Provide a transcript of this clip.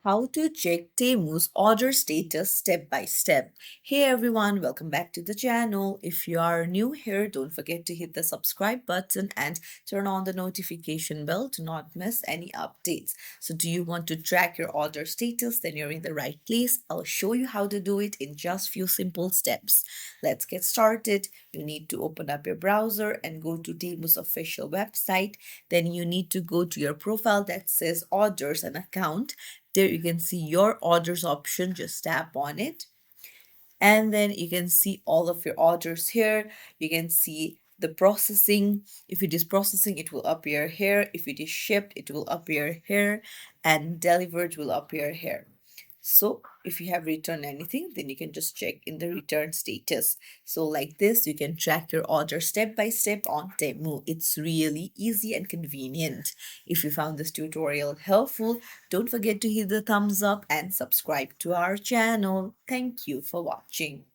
How to check Temu's order status step by step. Hey everyone, welcome back to the channel. If you are new here, don't forget to hit the subscribe button and turn on the notification bell to not miss any updates. So do you want to track your order status? Then you're in the right place. I'll show you how to do it in just few simple steps. Let's get started. You need to open up your browser and go to Temu's official website. Then you need to go to your profile that says orders and account. There you can see your orders option. Just tap on it and then you can see all of your orders here. You can see the processing. If it is processing, it will appear here. If it is shipped, it will appear here, and delivered will appear here. So if you have returned anything, then you can just check in the return status. So like this, you can track your order step by step on Temu. It's really easy and convenient. If you found this tutorial helpful, don't forget to hit the thumbs up and subscribe to our channel. Thank you for watching.